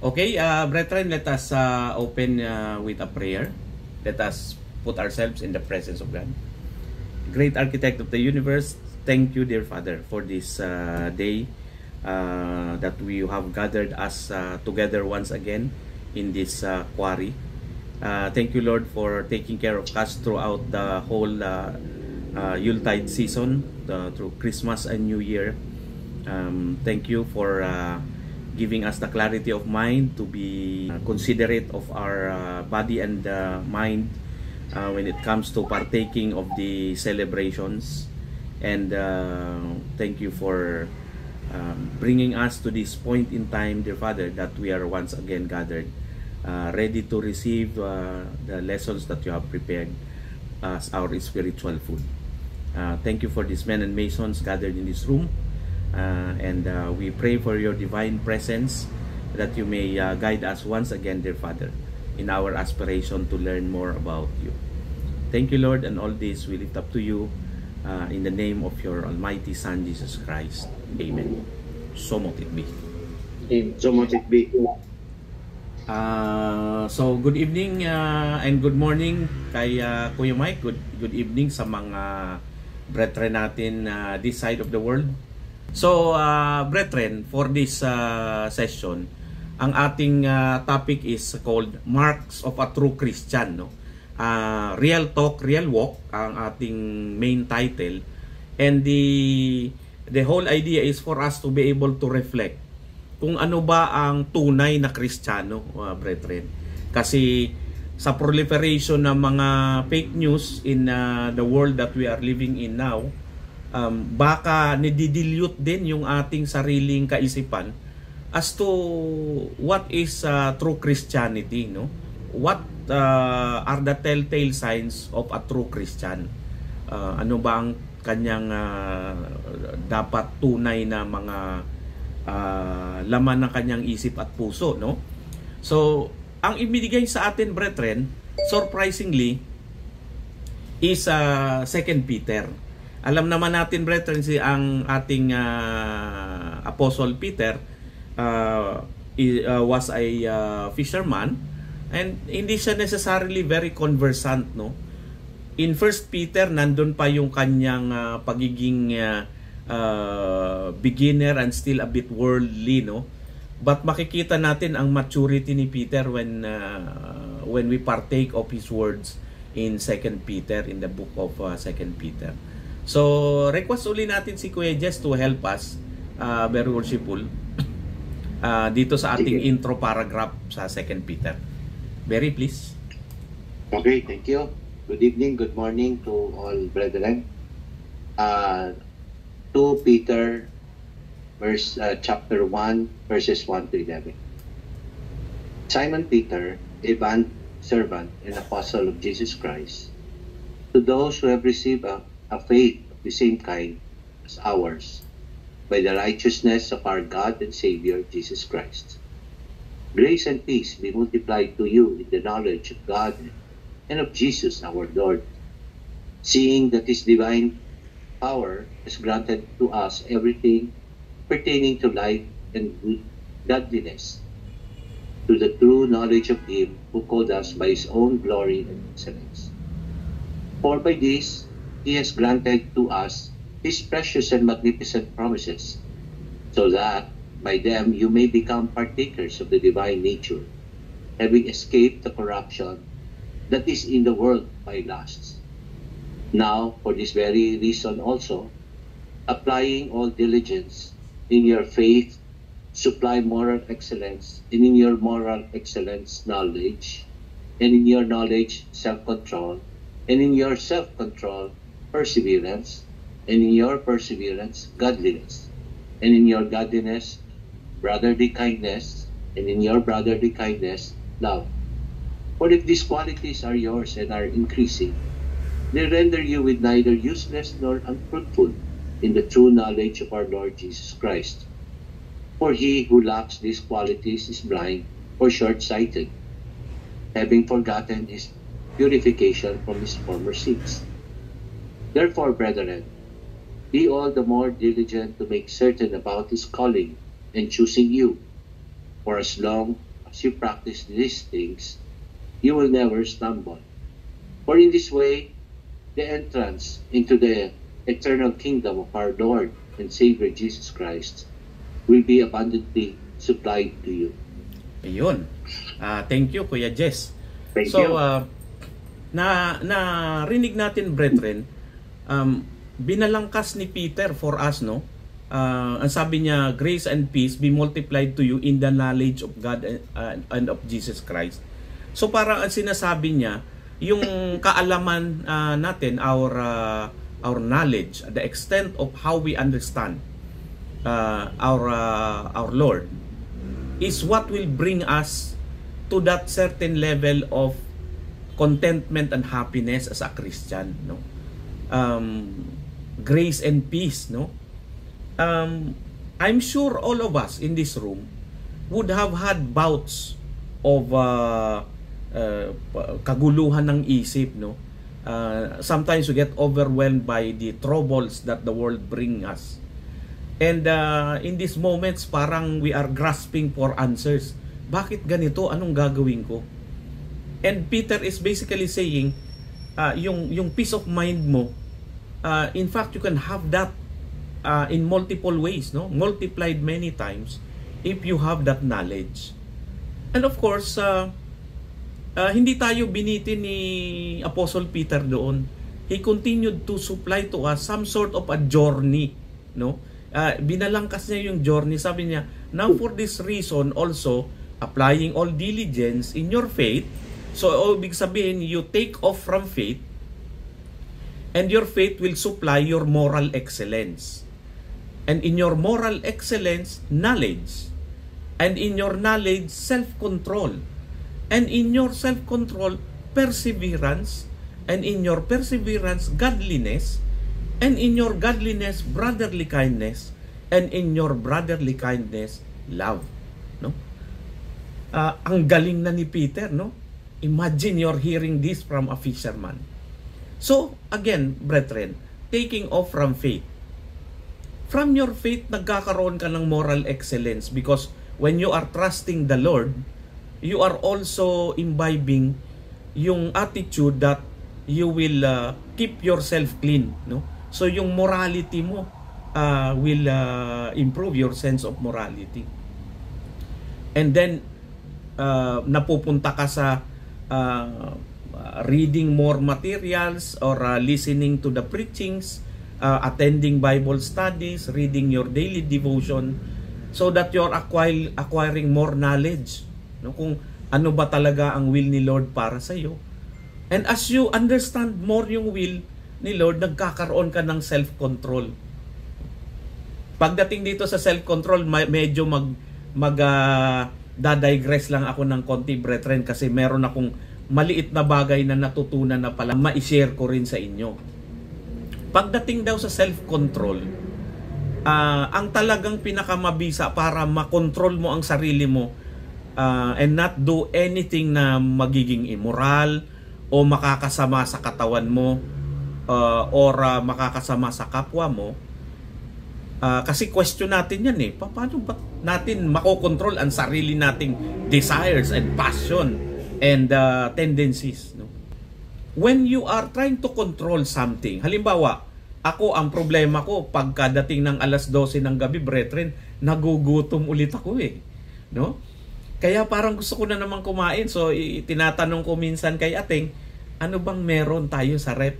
Okay, brethren, let us open with a prayer. Let us put ourselves in the presence of God. Great Architect of the universe, thank you, dear Father, for this day that we have gathered us together once again in this quarry. Thank you, Lord, for taking care of us throughout the whole Yuletide season, through Christmas and New Year. Thank you for giving us the clarity of mind to be considerate of our body and mind when it comes to partaking of the celebrations. And thank you for bringing us to this point in time, dear Father, that we are once again gathered, ready to receive the lessons that you have prepared as our spiritual food. Thank you for these men and masons gathered in this room. And we pray for your divine presence, that you may guide us once again, dear Father, in our aspiration to learn more about you. Thank you, Lord, and all this we lift up to you in the name of your almighty Son, Jesus Christ. Amen. So mote it be. So mote it be. So good evening and good morning kay Kuya Mike. Good evening sa mga brethren natin this side of the world. So, brethren, for this session, ang ating topic is called Marks of a True Christian. No? Real Talk, Real Walk, ang ating main title. And the whole idea is for us to be able to reflect kung ano ba ang tunay na Kristiyano, brethren. Kasi sa proliferation ng mga fake news in the world that we are living in now, baka nididilute din yung ating sariling kaisipan as to what is true Christianity, no? What are the telltale signs of a true Christian? Ano ba ang kanyang dapat tunay na mga laman ng kanyang isip at puso, no? So, ang ibinigay sa atin, brethren, surprisingly, is 2 Peter. Alam naman natin, brethren, ang ating Apostle Peter was a fisherman, and hindi siya necessarily very conversant, no? In 1 Peter, nandun pa yung kanyang pagiging beginner and still a bit worldly, no? But makikita natin ang maturity ni Peter when we partake of his words in 2 Peter, in the book of 2 Peter. So, request uli natin si Kuya Jess to help us, very worshipful, dito sa ating intro paragraph sa 2 Peter. Very please. Okay, thank you. Good evening, good morning to all brethren. 2 Peter, chapter 1, verses 1 to 11. Simon Peter, a bond servant and apostle of Jesus Christ, to those who have received a faith of the same kind as ours, by the righteousness of our God and Savior, Jesus Christ. Grace and peace be multiplied to you in the knowledge of God and of Jesus our Lord, seeing that His divine power has granted to us everything pertaining to life and godliness, to the true knowledge of Him who called us by His own glory and excellence. For by this He has granted to us His precious and magnificent promises, so that by them you may become partakers of the divine nature, having escaped the corruption that is in the world by lusts. Now, for this very reason also, applying all diligence, in your faith supply moral excellence, and in your moral excellence knowledge, and in your knowledge self-control, and in your self-control perseverance, and in your perseverance godliness, and in your godliness brotherly kindness, and in your brotherly kindness love. For if these qualities are yours and are increasing, they render you with neither useless nor unfruitful in the true knowledge of our Lord Jesus Christ. For he who lacks these qualities is blind or short-sighted, having forgotten his purification from his former sins. Therefore, brethren, be all the more diligent to make certain about his calling and choosing you. For as long once you practice these things, you will never stumble. For in this way, the entrance into the eternal kingdom of our Lord and Savior Jesus Christ will be abundantly supplied to you. Ayun. Thank you, Kuya Jess. Thank you. Narinig natin, brethren, binalangkas ni Peter for us, no? Ang sabi niya, grace and peace be multiplied to you in the knowledge of God and of Jesus Christ. So parang ang sinasabi niya, yung kaalaman natin, our knowledge, the extent of how we understand our Lord is what will bring us to that certain level of contentment and happiness as a Christian, no? Grace and peace, no? I'm sure all of us in this room would have had bouts of kaguluhan ng isip, no? Sometimes we get overwhelmed by the troubles that the world bring us. And in these moments, parang we are grasping for answers. Bakit ganito? Anong gagawin ko? And Peter is basically saying, yung peace of mind mo, in fact, you can have that in multiple ways, no? Multiplied many times if you have that knowledge. And of course, hindi tayo binitin ni Apostle Peter doon. He continued to supply to us some sort of a journey, no? Binalangkas niya yung journey. Sabi niya, now for this reason also, applying all diligence in your faith. So, ibig sabihin, you take off from faith, and your faith will supply your moral excellence. And in your moral excellence, knowledge. And in your knowledge, self-control. And in your self-control, perseverance. And in your perseverance, godliness. And in your godliness, brotherly kindness. And in your brotherly kindness, love. No? Ang galing na ni Peter, no? Imagine you're hearing this from a fisherman. So, again, brethren, taking off from faith. From your faith, nagkakaroon ka ng moral excellence because when you are trusting the Lord, you are also imbibing yung attitude that you will keep yourself clean, no? So yung morality mo will improve your sense of morality. And then napupunta ka sa reading more materials or listening to the preachings, attending Bible studies, reading your daily devotion so that you're acquiring more knowledge, no? Kung ano ba talaga ang will ni Lord para sa iyo. And as you understand more yung will ni Lord, nagkakaroon ka ng self-control. Pagdating dito sa self-control, medyo dadigress lang ako ng konti, brethren, kasi meron akong maliit na bagay na natutunan na pala ma-share ko rin sa inyo. Pagdating daw sa self-control, ang talagang pinakamabisa para makontrol mo ang sarili mo and not do anything na magiging immoral o makakasama sa katawan mo or makakasama sa kapwa mo, kasi question natin yan eh, paano ba natin makokontrol ang sarili nating desires and passion and tendencies, no? When you are trying to control something, halimbawa, ako, ang problema ko, pagkadating ng alas 12 ng gabi, brethren, nagugutom ulit ako eh, no? Kaya parang gusto ko na naman kumain, so tinatanong ko minsan kay Ating, ano bang meron tayo sa rep?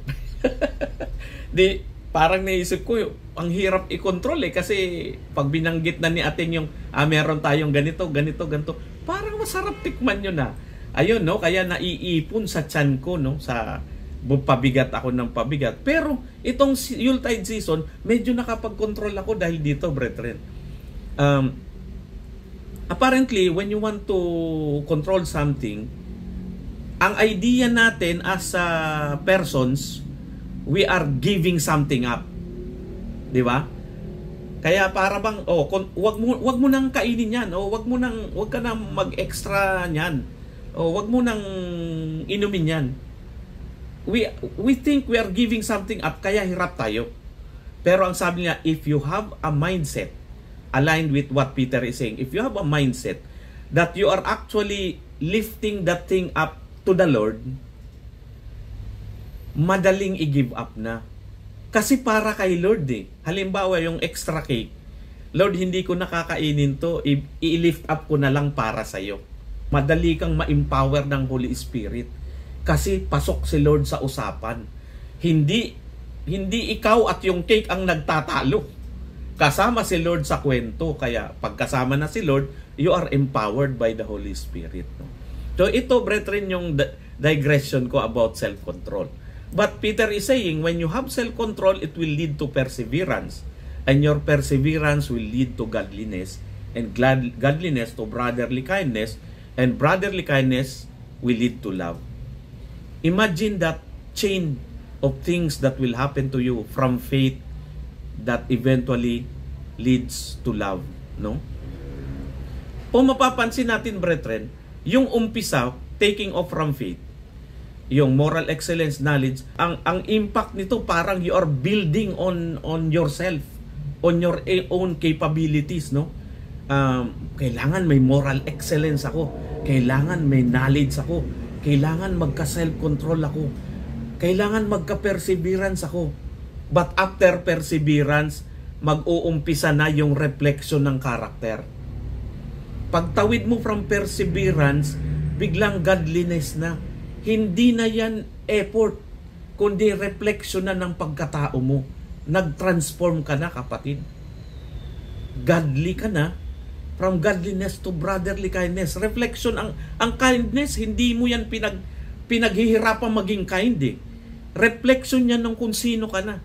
Di, parang naisip ko, ang hirap i-control eh, kasi pag binanggit na ni Ating yung, meron tayong ganito, parang masarap tikman yun na. Ayun, no? Kaya naiipon sa tiyan ko, no? Sa pabigat ako ng pabigat. Pero itong Yuletide season, medyo nakapag-control ako dahil dito, brethren. Apparently, when you want to control something, ang idea natin as persons, we are giving something up. Di ba? Kaya para bang, wag mo nang kainin yan, wag ka nang mag-extra niyan. Wag mo nang inumin yan. We think we are giving something up, kaya hirap tayo. Pero ang sabi niya, if you have a mindset aligned with what Peter is saying, if you have a mindset that you are actually lifting that thing up to the Lord, madaling i-give up na. Kasi para kay Lord eh. Halimbawa yung extra cake, Lord, hindi ko nakakainin to, i-lift up ko na lang para sa'yo. Madali kang ma-empower ng Holy Spirit. Kasi pasok si Lord sa usapan. Hindi ikaw at yung cake ang nagtatalo. Kasama si Lord sa kwento. Kaya pagkasama na si Lord, you are empowered by the Holy Spirit. No? So ito, brethren, yung digression ko about self-control. But Peter is saying, when you have self-control, it will lead to perseverance. And your perseverance will lead to godliness. And godliness to brotherly kindness. And brotherly kindness will lead to love. Imagine that chain of things that will happen to you from faith that eventually leads to love. No? Kung mapapansin natin, brethren, yung umpisa, taking off from faith, yung moral excellence, knowledge, ang impact nito parang you are building on yourself, on your own capabilities, no? Kailangan may moral excellence ako, kailangan may knowledge ako, kailangan magka-self-control ako, kailangan magka-perseverance ako. But after perseverance, mag-uumpisa na yung reflection ng karakter. Pagtawid mo from perseverance, biglang godliness na. Hindi na yan effort, kundi reflection na ng pagkatao mo. Nag-transform ka na, kapatid. Godly ka na, from godliness to brotherly kindness. Reflection, ang kindness, hindi mo yan pinaghihirapan maging kind eh. Reflection yan ng kung sino ka na.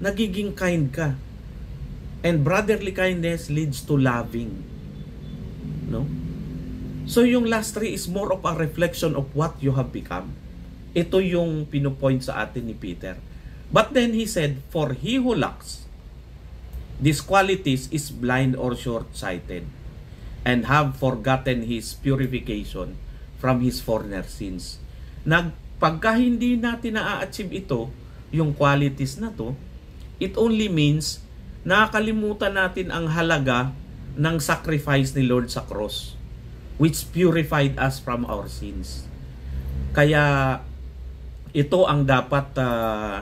Nagiging kind ka. And brotherly kindness leads to loving. No? So yung last three is more of a reflection of what you have become. Ito yung pinupoint sa atin ni Peter. But then he said, for he who lacks these qualities is blind or short-sighted, and have forgotten his purification from his former sins. Pagka hindi natin na-achieve ito, yung qualities na to, it only means nakakalimutan natin ang halaga ng sacrifice ni Lord sa cross, which purified us from our sins. Kaya ito ang dapat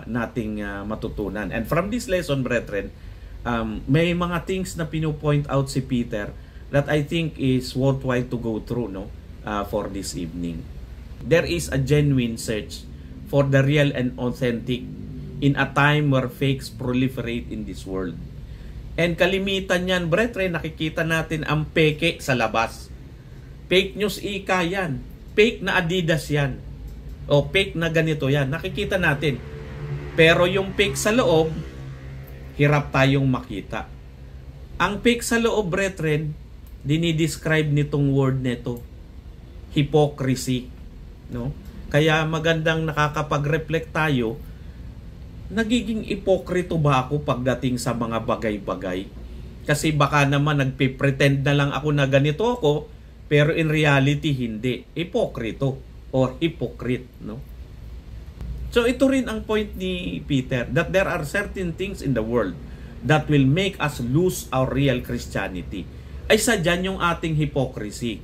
nating matutunan. And from this lesson, brethren, may mga things na pinupoint out si Peter that I think is worthwhile to go through, no, for this evening. There is a genuine search for the real and authentic in a time where fakes proliferate in this world. And kalimitan yan, brethren, nakikita natin ang peke sa labas. Fake news ika yan. Fake na Adidas yan. O fake na ganito yan. Nakikita natin. Pero yung fake sa loob, hirap tayong makita. Ang fake sa loob, brethren, dinidescribe nitong word nito, hypocrisy. No? Kaya magandang nakakapag-reflect tayo, nagiging ipokrito ba ako pagdating sa mga bagay-bagay? Kasi baka naman nagpe-pretend na lang ako na ganito ako, pero in reality hindi. Ipokrito or hypocrite, no? So ito rin ang point ni Peter, that there are certain things in the world that will make us lose our real Christianity. Ay sadyan yung ating hypocrisy.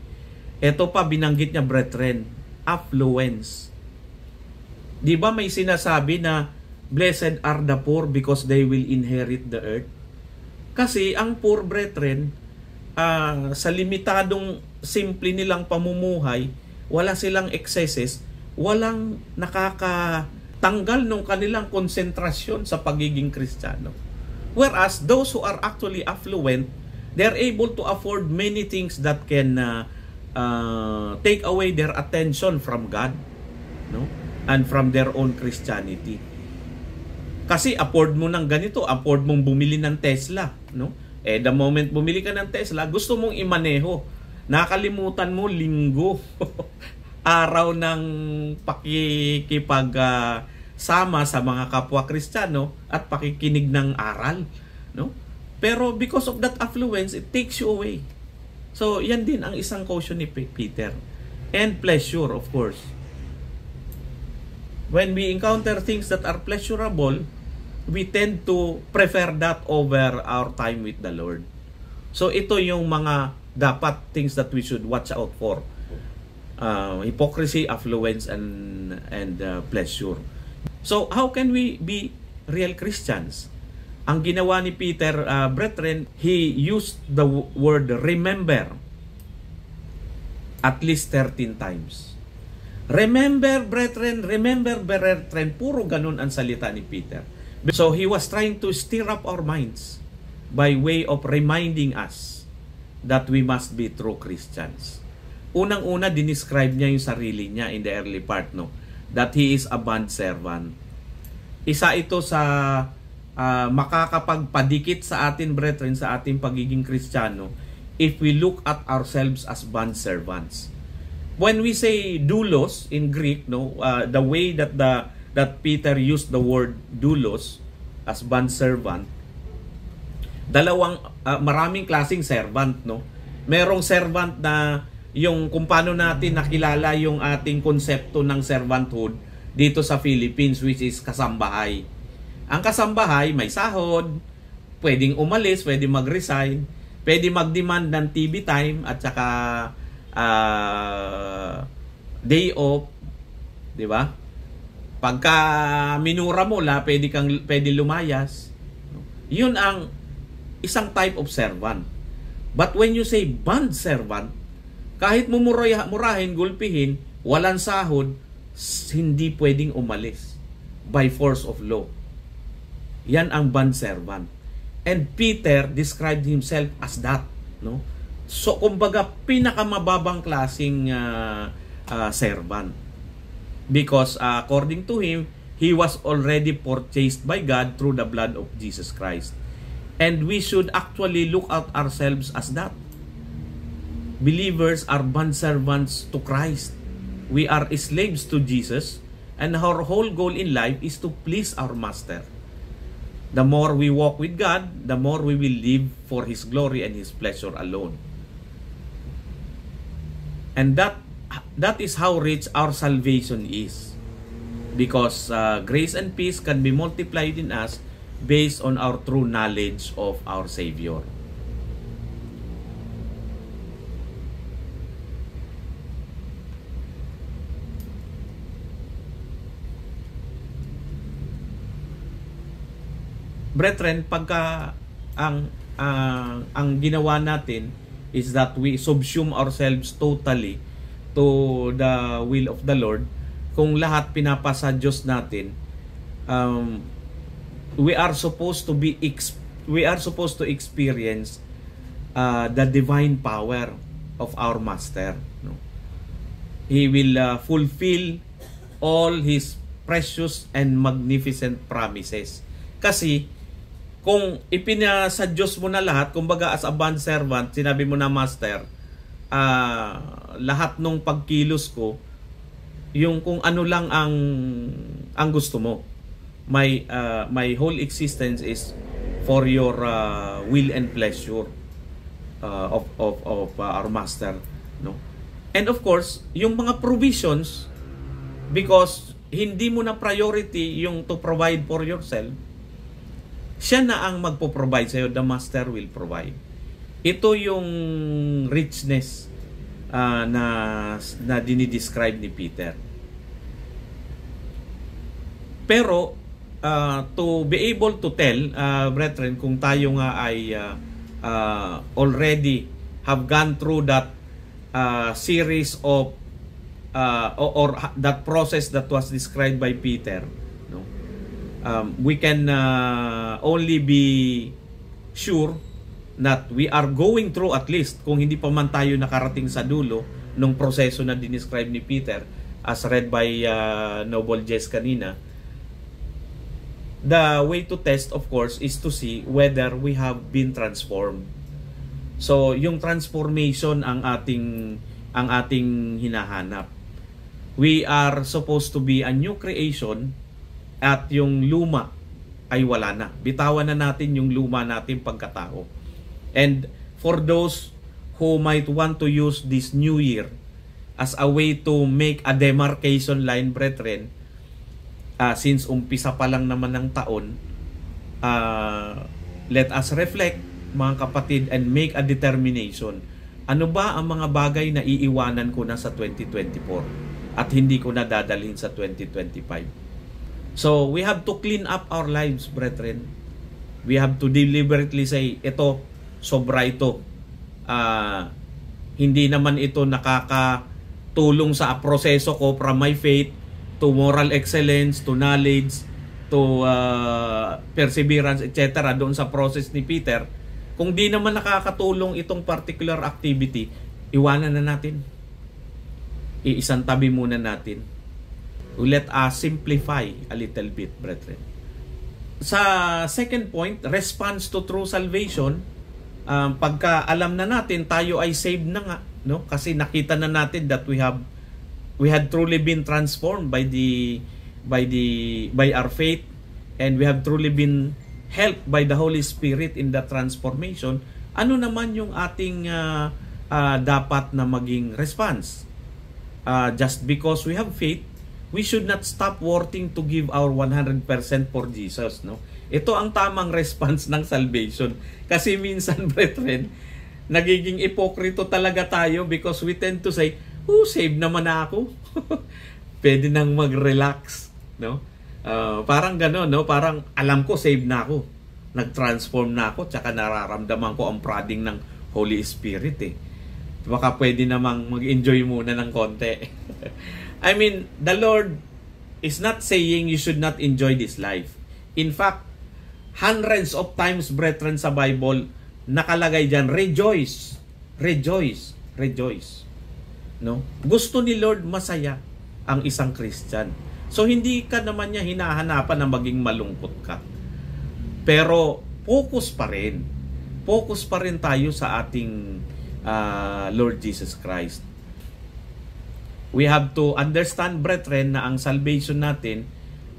Ito pa binanggit niya, brethren, affluence. Di ba may sinasabi na blessed are the poor because they will inherit the earth? Kasi ang poor, brethren, sa limitadong simple nilang pamumuhay, wala silang excesses, walang nakakatanggal ng kanilang konsentrasyon sa pagiging Kristiyano. Whereas those who are actually affluent, they're able to afford many things that can take away their attention from God, no? And from their own Christianity. Kasi afford mo ng ganito, afford mong bumili ng Tesla, no? The moment bumili ka ng Tesla, gusto mong imaneho. Nakalimutan mo linggo, araw ng sama sa mga kapwa Kristiyano at pakikinig ng aral, no? Pero because of that affluence, it takes you away. So, yan din ang isang caution ni Peter. And pleasure, of course. When we encounter things that are pleasurable, we tend to prefer that over our time with the Lord. So, ito yung mga dapat things that we should watch out for. Hypocrisy, affluence, and pleasure. So, how can we be real Christians? Ang ginawa ni Peter, brethren, he used the word remember at least 13 times. Remember, brethren, puro ganun ang salita ni Peter. So, he was trying to stir up our minds by way of reminding us that we must be true Christians. Unang-una, dinescribe niya yung sarili niya in the early part, no? That he is a bondservant. Isa ito sa makakapagpadikit sa atin, brethren, sa ating pagiging Kristiyano, if we look at ourselves as bondservants. When we say doulos in Greek, no, the way that that Peter used the word doulos as bondservant, maraming klaseng servant, no? Merong servant na yung kung paano natin nakilala yung ating konsepto ng servanthood dito sa Philippines, which is kasambahay. Ang kasambahay, may sahod, pwedeng umalis, pwedeng mag-resign, pwede mag-demand ng TV time at saka day off, di ba? Pagka minura mo pwede lumayas. Yun ang isang type of servant. But when you say bond servant, kahit mo murahin, gulpihin, walang sahod, hindi pwedeng umalis by force of law. Yan ang bond servant. And Peter described himself as that, no? So kumbaga pinakamababang klaseng servant. Because according to him, he was already purchased by God through the blood of Jesus Christ. And we should actually look at ourselves as that. Believers are bondservants to Christ. We are slaves to Jesus, and our whole goal in life is to please our Master. The more we walk with God, the more we will live for His glory and His pleasure alone. And that is how rich our salvation is. Because grace and peace can be multiplied in us based on our true knowledge of our Savior. Brethren, pagka ang ginawa natin is that we subsume ourselves totally to the will of the Lord, kung lahat pinapasa Diyos natin, we are supposed to experience the divine power of our Master, no? He will fulfill all His precious and magnificent promises. Kasi kung ipinasa Diyos mo na lahat, kumbaga as a bond servant, sinabi mo na, Master, lahat ng pagkilos ko, yung kung ano lang ang gusto mo. My whole existence is for your will and pleasure of our Master, no? And of course, yung mga provisions, because hindi mo na priority yung to provide for yourself, siya na ang magpo-provide sa'yo. The Master will provide. Ito yung richness na dinidescribe ni Peter. Pero, to be able to tell, brethren, kung tayo nga ay already have gone through that series of or that process that was described by Peter, no? We can only be sure that we are going through, at least kung hindi pa man tayo nakarating sa dulo ng proseso na dinescribe ni Peter as read by Noble Jess kanina. The way to test, of course, is to see whether we have been transformed. So yung transformation ang ating hinahanap. We are supposed to be a new creation, at yung luma ay wala na. Bitawan na natin yung luma natin pagkatao. And for those who might want to use this new year as a way to make a demarcation line, brethren, since umpisa pa lang naman ng taon, let us reflect, mga kapatid, and make a determination Ano ba ang mga bagay na iiwanan ko na sa 2024 at hindi ko na dadalhin sa 2025? So, we have to clean up our lives, brethren. We have to deliberately say, ito, sobra ito. Hindi naman ito nakakatulong sa proseso ko from my faith to moral excellence, to knowledge, to perseverance, etc. doon sa process ni Peter. Kung di naman nakakatulong itong particular activity, iwanan na natin. Iisang tabi muna natin. Let us simplify a little bit, brethren. Sa second point, response to true salvation, pagka alam na natin tayo ay saved na nga, no? Kasi nakita na natin that we had truly been transformed by our faith, and we have truly been helped by the Holy Spirit in the transformation. Ano naman yung ating dapat na maging response? Just because we have faith, we should not stop working to give our 100% for Jesus, no? Ito ang tamang response ng salvation. Kasi minsan, brethren, nagiging ipokrito talaga tayo because we tend to say, saved naman na ako. Pwede nang mag-relax, no? Parang gano'n, no? Parang alam ko, saved na ako. Nag-transform na ako, tsaka nararamdaman ko ang prodding ng Holy Spirit, eh. Baka pwede namang mag-enjoy muna ng konti. I mean, the Lord is not saying you should not enjoy this life. In fact, hundreds of times, brethren, sa Bible, nakalagay dyan, rejoice, rejoice, rejoice. No? Gusto ni Lord masaya ang isang Christian. So, hindi ka naman niya hinahanapan na maging malungkot ka. Pero, focus pa rin. Focus pa rin tayo sa ating Lord Jesus Christ. We have to understand, brethren, na ang salvation natin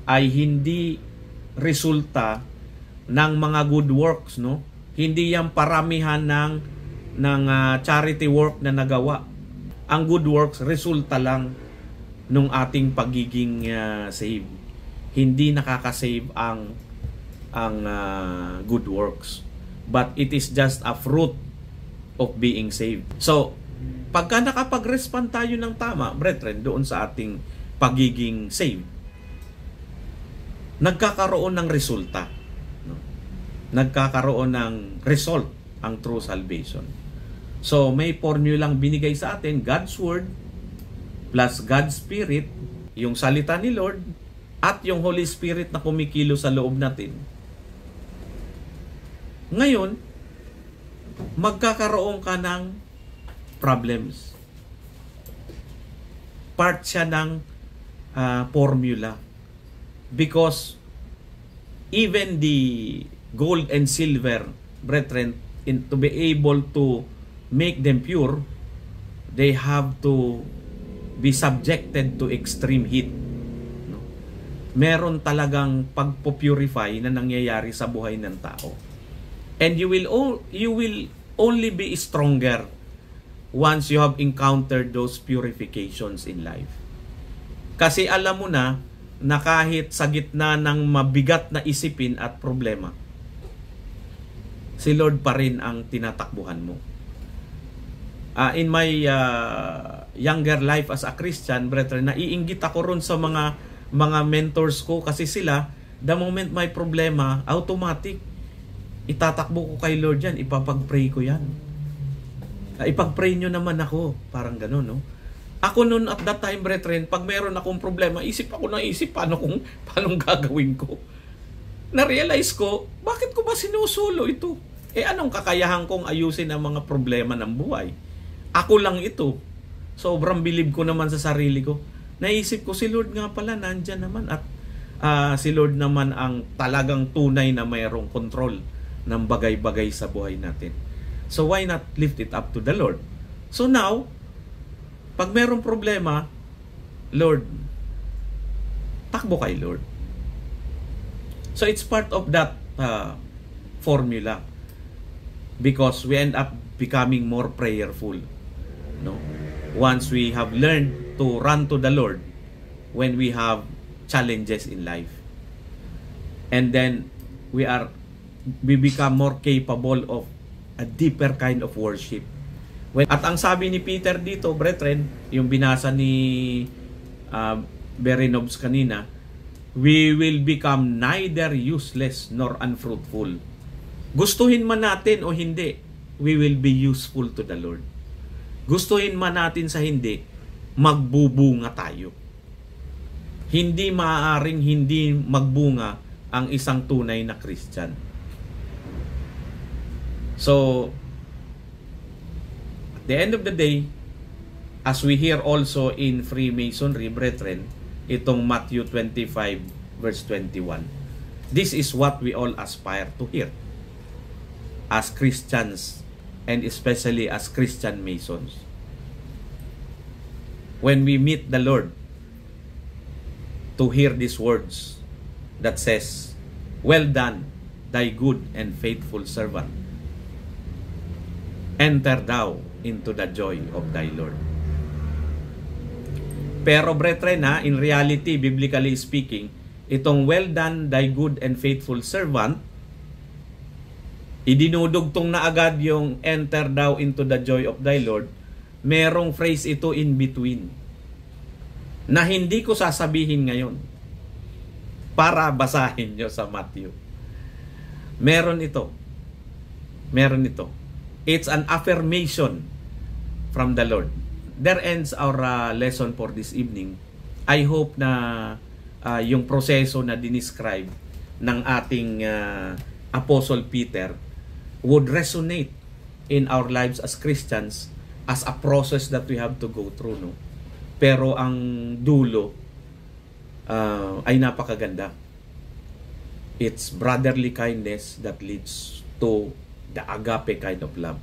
ay hindi resulta ng mga good works, no? Hindi yan paramihan ng charity work na nagawa. Ang good works, resulta lang nung ating pagiging saved. Hindi nakaka-save ang good works, but it is just a fruit of being saved. So, pagka nakapag-respond tayo ng tama, brethren, doon sa ating pagiging saved, nagkakaroon ng resulta, no? Nagkakaroon ng result ang true salvation. So, may formulang binigay sa atin, God's Word plus God's Spirit, yung salita ni Lord, at yung Holy Spirit na kumikilo sa loob natin. Ngayon, magkakaroon ka ng problems. Part siya ng formula. Because even the gold and silver, brethren, to be able to make them pure, they have to be subjected to extreme heat. No? Meron talagang pagpo-purify na nangyayari sa buhay ng tao. And you will only be stronger once you have encountered those purifications in life. Kasi alam mo na kahit sa gitna ng mabigat na isipin at problema, si Lord pa rin ang tinatakbuhan mo. In my younger life as a Christian, brethren, naiinggit ako ron sa mga mentors ko kasi sila, the moment may problema, automatic, itatakbo ko kay Lord yan, ipapag-pray ko yan. Ipag-pray nyo naman ako, parang gano'n, no? Ako noon at that time, brethren, pag meron akong problema, paano gagawin ko? Na-realize ko, bakit ko ba sinusulo ito? Anong kakayahan kong ayusin ang mga problema ng buhay? Ako lang ito. Sobrang bilib ko naman sa sarili ko. Naisip ko, si Lord nga pala, nandyan naman. At si Lord naman ang talagang tunay na mayroong control ng bagay-bagay sa buhay natin. So why not lift it up to the Lord? So now, pag mayroong problema, Lord, takbo kay Lord. So it's part of that formula. Because we end up becoming more prayerful. No? Once we have learned to run to the Lord when we have challenges in life. And then we become more capable of a deeper kind of worship. At ang sabi ni Peter dito, brethren, yung binasa ni Berinovs kanina, we will become neither useless nor unfruitful. Gustuhin man natin o hindi, we will be useful to the Lord. Gustuhin man natin sa hindi, magbubunga tayo. Hindi maaaring hindi magbunga ang isang tunay na Christian. So, at the end of the day, as we hear also in Freemasonry, brethren, itong Matthew 25 verse 21, this is what we all aspire to hear as Christians and especially as Christian Masons. When we meet the Lord, to hear these words that says, "Well done, thy good and faithful servant. Enter thou into the joy of thy Lord." Pero brethren, in reality, biblically speaking, itong "well done, thy good and faithful servant," idinudugtong na agad yung "enter thou into the joy of thy Lord." Merong phrase ito in between na hindi ko sasabihin ngayon para basahin nyo sa Matthew. Meron ito. It's an affirmation from the Lord. There ends our lesson for this evening. I hope na yung proseso na dinescribe ng ating Apostle Peter would resonate in our lives as Christians as a process that we have to go through, no? Pero ang dulo ay napakaganda. It's brotherly kindness that leads to the agape kind of love.